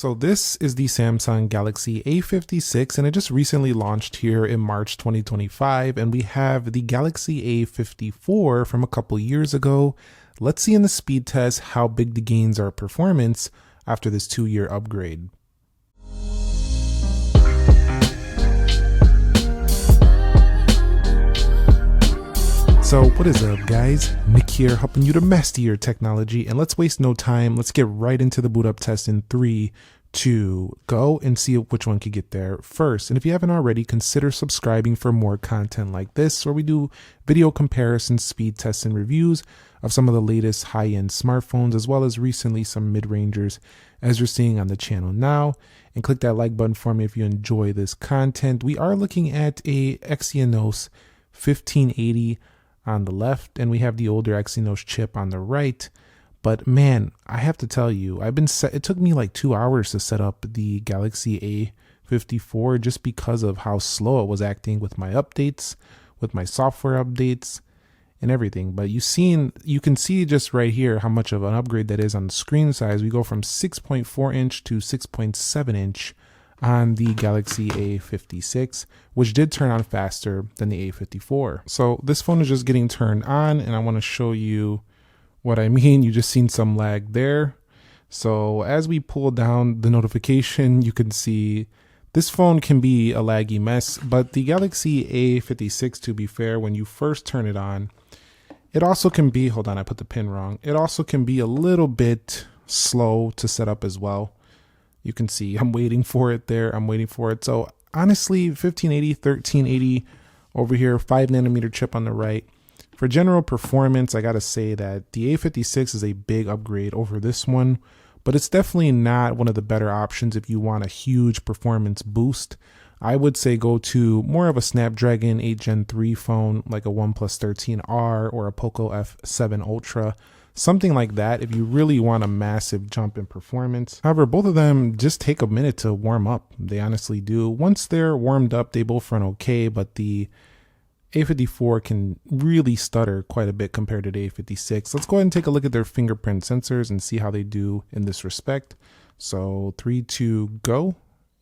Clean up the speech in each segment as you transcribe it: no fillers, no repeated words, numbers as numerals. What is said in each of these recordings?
So this is the Samsung Galaxy A56 and it just recently launched here in March 2025, and we have the Galaxy A54 from a couple years ago. Let's see in the speed test how big the gains are performance after this 2-year upgrade. So what is up guys, Nick here helping you to master your technology, and let's waste no time, let's get right into the boot up test in 3, 2, go and see which one could get there first. And if you haven't already, consider subscribing for more content like this where we do video comparisons, speed tests, and reviews of some of the latest high-end smartphones as well as recently some mid-rangers as you're seeing on the channel now. And click that like button for me if you enjoy this content. We are looking at a Exynos 1580 on the left, and we have the older Exynos chip on the right. But man, I have to tell you, it took me like 2 hours to set up the Galaxy A54 just because of how slow it was acting with my updates, with my software updates and everything. But you can see just right here how much of an upgrade that is on the screen size. We go from 6.4 inch to 6.7 inch on the Galaxy A56, which did turn on faster than the A54. So this phone is just getting turned on, and I want to show you what I mean. You just seen some lag there. So as we pull down the notification, you can see this phone can be a laggy mess, but the Galaxy A56, to be fair, when you first turn it on, it also can be, hold on, I put the pin wrong. It also can be a little bit slow to set up as well. You can see I'm waiting for it there. I'm waiting for it. So honestly, 1580, 1380 over here, 5nm chip on the right. For general performance, I got to say that the A56 is a big upgrade over this one, but it's definitely not one of the better options if you want a huge performance boost. I would say go to more of a Snapdragon 8 Gen 3 phone like a OnePlus 13R or a Poco F7 Ultra. Something like that if you really want a massive jump in performance. However, both of them just take a minute to warm up. They honestly do. Once they're warmed up, they both run okay, but the A54 can really stutter quite a bit compared to the A56. Let's go ahead and take a look at their fingerprint sensors and see how they do in this respect. So 3, 2, go.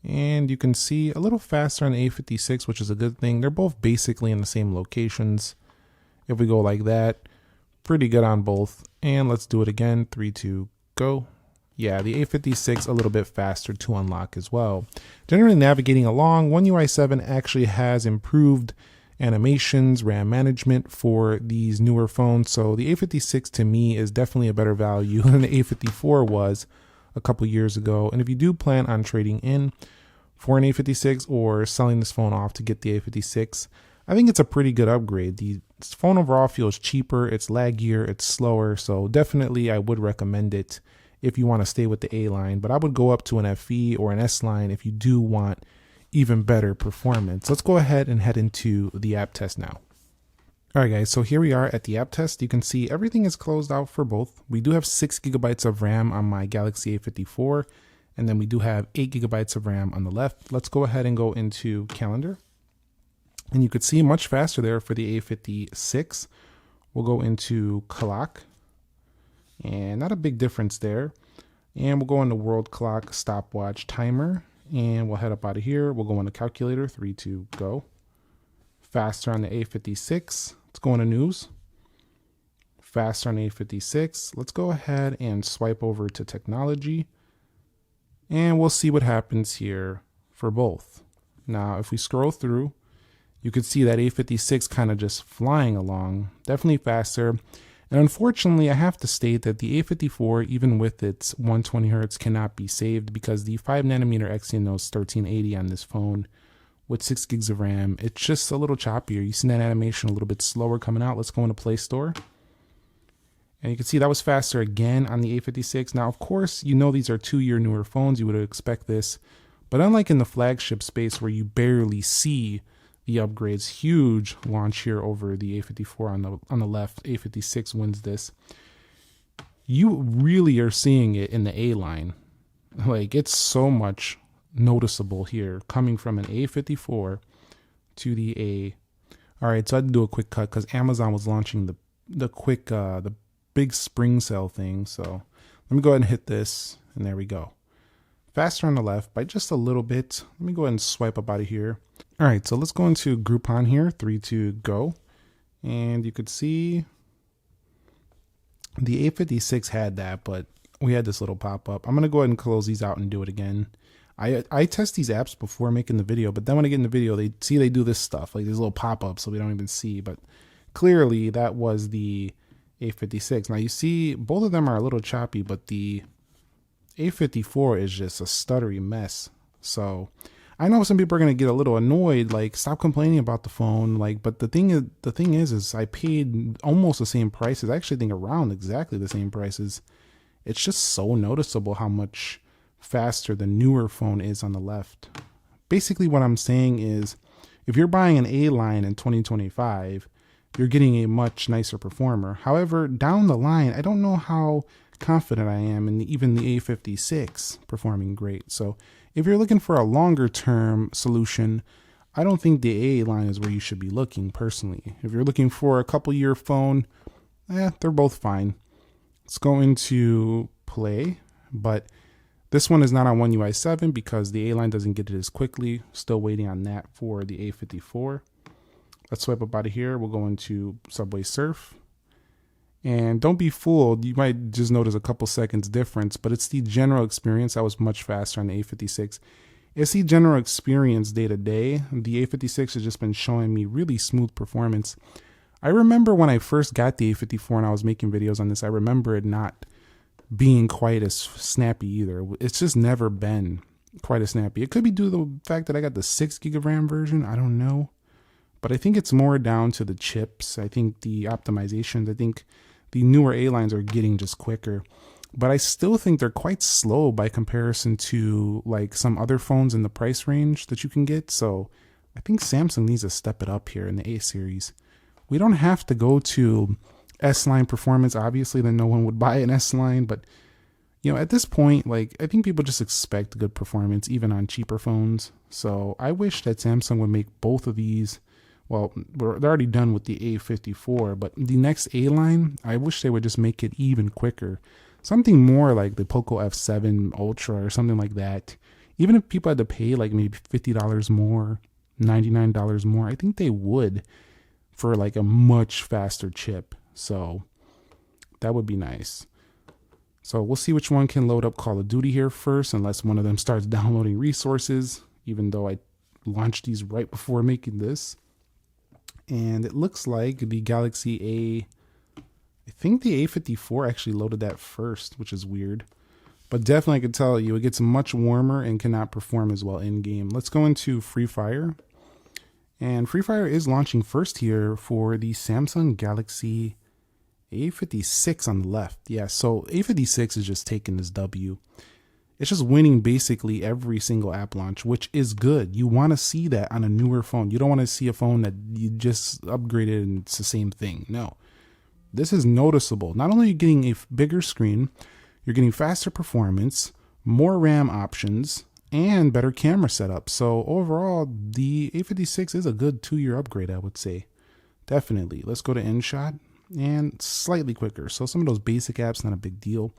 And you can see a little faster on the A56, which is a good thing. They're both basically in the same locations. If we go like that, pretty good on both. And let's do it again. 3, 2, go. Yeah, the A56 a little bit faster to unlock as well. Generally navigating along, One UI 7 actually has improved animations, RAM management for these newer phones. So the A56 to me is definitely a better value than the A54 was a couple years ago. And if you do plan on trading in for an A56 or selling this phone off to get the A56, I think it's a pretty good upgrade. The phone overall feels cheaper, it's laggier, it's slower, so definitely I would recommend it if you want to stay with the A line, but I would go up to an FE or an S line if you do want even better performance. Let's go ahead and head into the app test now. Alright guys, so here we are at the app test. You can see everything is closed out for both. We do have 6 GB of RAM on my Galaxy A54, and then we do have 8 GB of RAM on the left. Let's go ahead and go into calendar. And you could see much faster there for the A56. We'll go into clock, and not a big difference there. And we'll go into world clock, stopwatch, timer, and we'll head up out of here. We'll go into calculator, 3, 2, go. Faster on the A56. Let's go into news. Faster on the A56. Let's go ahead and swipe over to technology, and we'll see what happens here for both. Now, if we scroll through, you could see that A56 kind of just flying along, definitely faster. And unfortunately, I have to state that the A54, even with its 120Hz, cannot be saved because the 5nm Exynos 1380 on this phone with 6 gigs of RAM, it's just a little choppier. You see that animation a little bit slower coming out. Let's go into Play Store. And you can see that was faster again on the A56. Now, of course, you know these are 2-year newer phones. You would expect this. But unlike in the flagship space where you barely see the upgrades, huge launch here over the A54 on the left. A56 wins this. You really are seeing it in the A line. Like, it's so much noticeable here coming from an A54 to the A. All right, so I had to do a quick cut because Amazon was launching the big spring sale thing. So let me go ahead and hit this, and there we go. Faster on the left by just a little bit. Let me go ahead and swipe up out of here. All right, so let's go into Groupon here, 3, 2, go. And you could see the A56 had that, but we had this little pop-up. I'm going to go ahead and close these out and do it again. I test these apps before making the video, but then when I get in the video, they do this stuff, like these little pop-ups, so we don't even see. But clearly, that was the A56. Now, you see, both of them are a little choppy, but the A54 is just a stuttery mess. So I know some people are going to get a little annoyed, like, stop complaining about the phone. Like, but the thing is I paid almost the same prices. I actually think around exactly the same prices. It's just so noticeable how much faster the newer phone is on the left. Basically what I'm saying is, if you're buying an A line in 2025, you're getting a much nicer performer. However, down the line, I don't know how confident I am in even the A56 performing great. So if you're looking for a longer term solution, I don't think the A line is where you should be looking personally. If you're looking for a couple year phone, they're both fine. Let's go into play, but this one is not on One UI 7 because the A line doesn't get it as quickly. Still waiting on that for the A54. Let's swipe up out of here. We'll go into Subway Surf. And don't be fooled. You might just notice a couple seconds difference, but it's the general experience. I was much faster on the A56. It's the general experience day to day. The A56 has just been showing me really smooth performance. I remember when I first got the A54 and I was making videos on this, I remember it not being quite as snappy either. It's just never been quite as snappy. It could be due to the fact that I got the 6 gig of RAM version. I don't know. But I think it's more down to the chips. I think the optimizations, I think the newer A lines are getting just quicker. But I still think they're quite slow by comparison to like some other phones in the price range that you can get. So I think Samsung needs to step it up here in the A series. We don't have to go to S-line performance. Obviously, then no one would buy an S-line. But, you know, at this point, like, I think people just expect good performance even on cheaper phones. So I wish that Samsung would make both of these. Well, they're already done with the A54, but the next A line, I wish they would just make it even quicker. Something more like the Poco F7 Ultra or something like that. Even if people had to pay like maybe $50 more, $99 more, I think they would for like a much faster chip. So that would be nice. So we'll see which one can load up Call of Duty here first, unless one of them starts downloading resources, even though I launched these right before making this. And it looks like the Galaxy I think the A54 actually loaded that first, which is weird. But definitely I can tell you it gets much warmer and cannot perform as well in game. Let's go into Free Fire. And Free Fire is launching first here for the Samsung Galaxy A56 on the left. Yeah, so A56 is just taking this W. It's just winning basically every single app launch, which is good. You want to see that on a newer phone. You don't want to see a phone that you just upgraded and it's the same thing. No, this is noticeable. Not only are you getting a bigger screen, you're getting faster performance, more RAM options, and better camera setup. So overall, the A56 is a good 2-year upgrade, I would say. Definitely. Let's go to InShot, and slightly quicker. So some of those basic apps, not a big deal.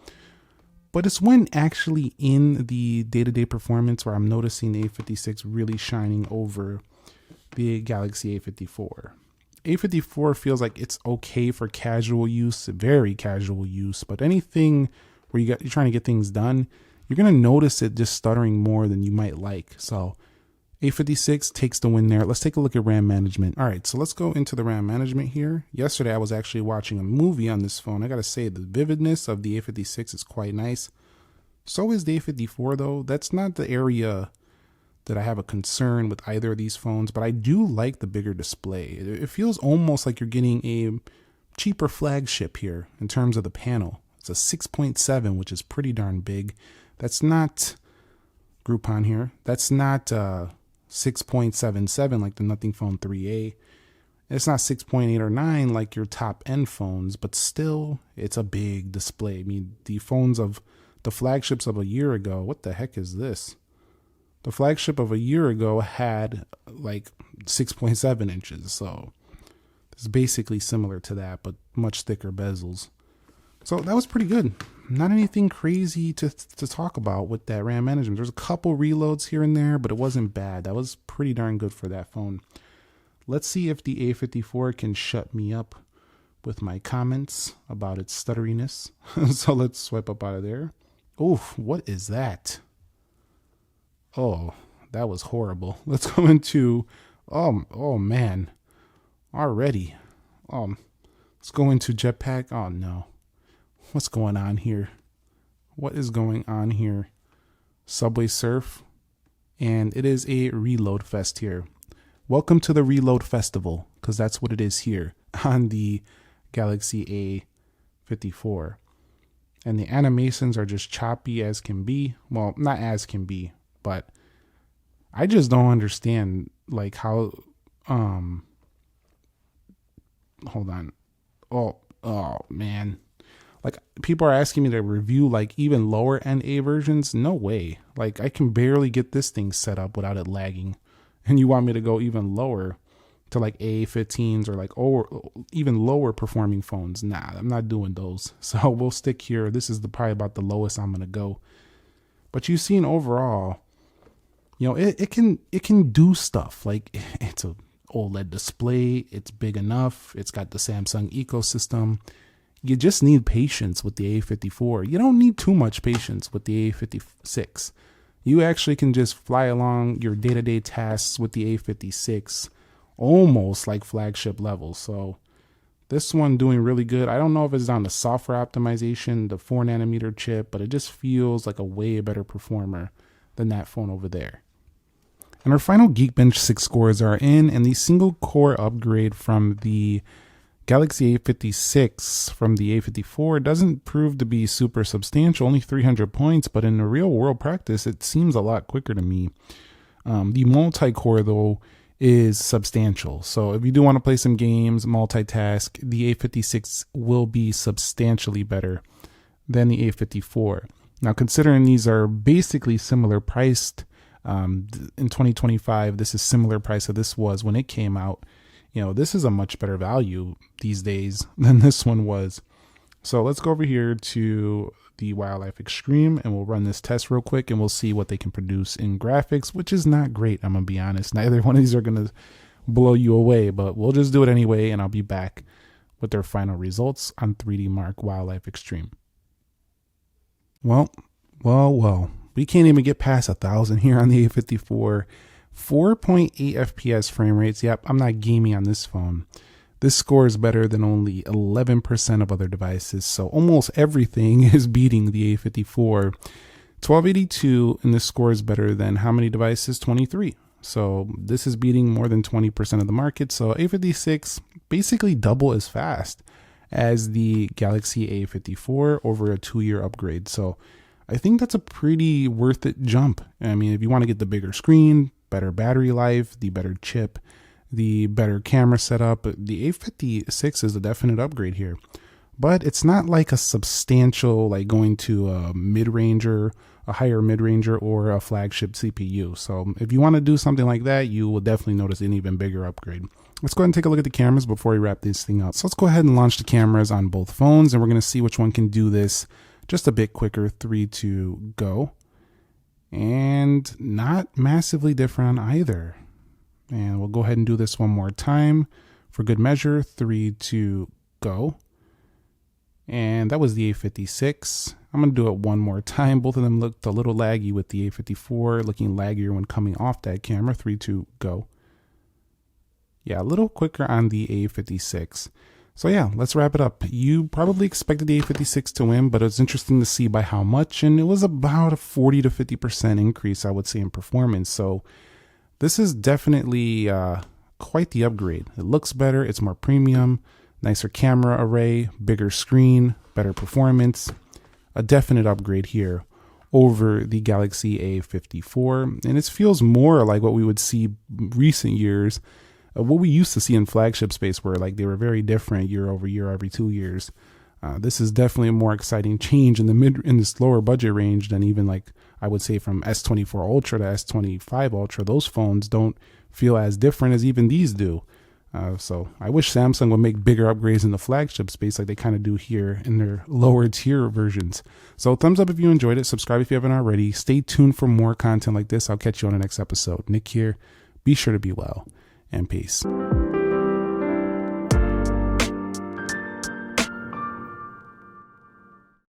But it's when actually in the day-to-day performance where I'm noticing the A56 really shining over the Galaxy A54. A54 feels like it's okay for casual use, very casual use, but anything where you're trying to get things done, you're going to notice it just stuttering more than you might like. So A56 takes the win there. Let's take a look at RAM management. All right, so let's go into the RAM management here. Yesterday, I was actually watching a movie on this phone. I got to say, the vividness of the A56 is quite nice. So is the A54, though. That's not the area that I have a concern with either of these phones, but I do like the bigger display. It feels almost like you're getting a cheaper flagship here in terms of the panel. It's a 6.7, which is pretty darn big. That's not Groupon here. That's not 6.77 like the Nothing Phone 3A. It's not 6.8 or 9 like your top end phones, but still it's a big display. I mean, the flagships of a year ago, what the heck is this? The flagship of a year ago had like 6.7 inches. So it's basically similar to that, but much thicker bezels. So that was pretty good. not anything crazy to talk about with that RAM management. There's a couple reloads here and there, but it wasn't bad. That was pretty darn good for that phone. Let's see if the A54 can shut me up with my comments about its stutteriness. So let's swipe up out of there. Oof, what is that? Oh, that was horrible. Let's go into, oh man, already. Let's go into Jetpack. Oh no. What's going on here? What is going on here? Subway Surf. And it is a reload fest here. Welcome to the Reload Festival, because that's what it is here on the Galaxy A54. And the animations are just choppy as can be. Well, not as can be, but I just don't understand like how hold on. Oh man. Like people are asking me to review like even lower end A versions. No way. Like I can barely get this thing set up without it lagging. And you want me to go even lower to like A15s or like even lower performing phones? Nah, I'm not doing those. So we'll stick here. This is probably about the lowest I'm gonna go. But you've seen overall, you know, it can do stuff. Like it's a OLED display. It's big enough. It's got the Samsung ecosystem. You just need patience with the A54. You don't need too much patience with the A56. You actually can just fly along your day-to-day tasks with the A56 almost like flagship level. So this one doing really good. I don't know if it's on the software optimization, the 4nm chip, but it just feels like a way better performer than that phone over there. And our final Geekbench 6 scores are in, and the single core upgrade from the Galaxy A56 from the A54 doesn't prove to be super substantial, only 300 points, but in the real world practice, it seems a lot quicker to me. The multi-core, though, is substantial. So if you do want to play some games, multitask, the A56 will be substantially better than the A54. Now, considering these are basically similar priced, in 2025, this is similar price that this was when it came out. You know, this is a much better value these days than this one was. So let's go over here to the Wildlife Extreme and we'll run this test real quick and we'll see what they can produce in graphics, which is not great. I'm going to be honest. Neither one of these are going to blow you away, but we'll just do it anyway. And I'll be back with their final results on 3D Mark Wildlife Extreme. Well, we can't even get past 1,000 here on the A54. 4.8 FPS frame rates. Yep, I'm not gaming on this phone. This score is better than only 11% of other devices, so almost everything is beating the A54. 1282, and this score is better than how many devices? 23. So this is beating more than 20% of the market. So A56 basically double as fast as the Galaxy A54 over a 2-year upgrade. So I think that's a pretty worth it jump. I mean, if you want to get the bigger screen, better battery life, the better chip, the better camera setup, the A56 is a definite upgrade here. But it's not like a substantial, like going to a mid-ranger, a higher mid-ranger, or a flagship CPU. So if you want to do something like that, you will definitely notice an even bigger upgrade. Let's go ahead and take a look at the cameras before we wrap this thing up. So let's go ahead and launch the cameras on both phones, and we're going to see which one can do this just a bit quicker. 3, 2, go. And not massively different on either. And we'll go ahead and do this one more time for good measure. 3, 2, go. And that was the A56. I'm going to do it one more time. Both of them looked a little laggy, with the A54 looking laggier when coming off that camera. 3, 2, go. Yeah, a little quicker on the A56. So yeah, let's wrap it up. You probably expected the A56 to win, but it's interesting to see by how much, and it was about a 40 to 50% increase, I would say, in performance. So this is definitely quite the upgrade. It looks better, it's more premium, nicer camera array, bigger screen, better performance. A definite upgrade here over the Galaxy A54, and it feels more like what we would see recent years, what we used to see in flagship space, where like they were very different year over year, every 2 years. This is definitely a more exciting change in this lower budget range than even, like, I would say, from S24 Ultra to S25 Ultra. Those phones don't feel as different as even these do. So I wish Samsung would make bigger upgrades in the flagship space like they kind of do here in their lower tier versions. So thumbs up if you enjoyed it. Subscribe if you haven't already. Stay tuned for more content like this. I'll catch you on the next episode. Nick here. Be sure to be well, and peace.